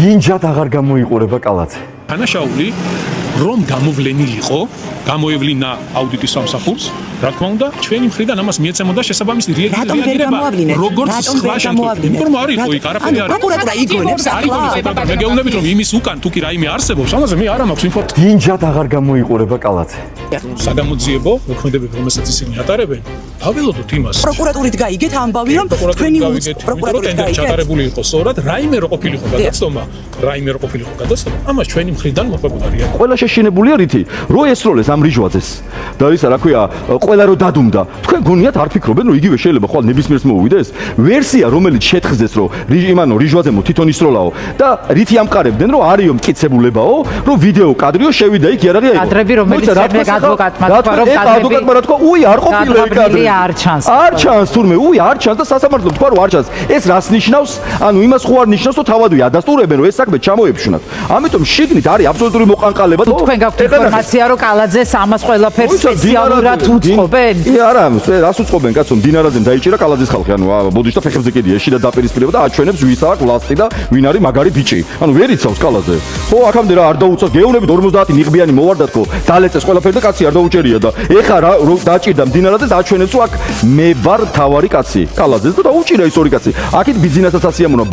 დინჯად აღარ გამოიყურება კალათი. თანაშაული რომ გამოვლენილიყო, გამოევლინა აუდიტის სამსახურს, რა თქმა უნდა, ჩვენი მხრიდან ამას მიეცემოდა შესაბამისი რეაგირება. როგორც სხვა შემთხვევაში. ინფორმა არ იყო იქ, არაფერი არ. პროკურატურა იგონებს ახლა. მე გეუბნებით რომ იმის უკან თუ კი რაიმე არსებობს, ამაზე მე არ მაქვს ინფორმაცია. დინჯად აღარ გამოიყურება კალათი. საგამოძიებო მოქმედებები, რომელსაც ისინი ატარებენ, დაველოდოთ იმას. პროკურატურით გაიგეთ ამბავი რომ თქვენი პროკურატურით გაიგეთ. ჩატარებული იყო სწორად, რაიმე რო ყოფილიყო გადაცდომა, რაიმე რო ყოფილიყო გადაცდომა, ამას ჩვენი მხრიდან მოხდება რეაგირება. ყველა შეშინებულია რითი, რო ესროლეს ამ რიჟვაძეს. და ისა რა ქვია, ყველა რო დადუმდა. თქვენ გონიათ არ ფიქრობენ რომ იგივე შეიძლება ხვალ ნებისმიერს მოუვიდეს? ვერსია რომელიც შეთხზეს რომ იმანო რიჟვაძემო თვითონ ისროლაო და რითი ამყარებდნენ რომ არისო მტკიცებულებაო, რომ ვიდეო კადრიო შევიდა იქ არ არის აიღო. კადრები რომელიც ადვოკატმა თქვა რომ ადვოკატმა რა თქვა, უი არ ყოფილა იქ კადრები. არ ჩანს. არ ჩანს თურმე, უი არ ჩანს და სასამართლო თქვა რომ არ ჩანს. ეს რას ნიშნავს? ანუ იმას ხო არ ნიშნავს რომ თავადვე ადასტურებენ რომ ეს საქმე ჩამოეფშვნათ. ამიტომ შიგნით არის აბსოლუტური მოყანყალება. თქვენ გაქვთ ინფორმაცია რომ კალაძეს ამას ყველაფერს სპეციალურად უწყობენ? არა, რას უწყობენ კაცო, დინარაძემ დაიჭირა კალაძის ხალხი, ანუ ბოდიშთა ფეხებზე კიდია, შიდა დაპირისპირება და აჩვენებს ვის აქვს ვლასტი და ვინ არის მაგარი ბიჭი. ანუ ვერ იცავს კალაძე. ხო, აქამდე რა არ დაუწევს, გეუბნებით 50 ნიღბიანი მოვარდათ ხო, დალეწეს ყველაფერი და კაცი არ დაუჭერია და ეხა რა დაჭირდა დინარაძეს აჩვენებს რომ აქ მე ვარ თავარი კაცი, კალაძეს და დაუჭირა ის ორი კაცი. აქეთ ბიზნესსაც ასიამონა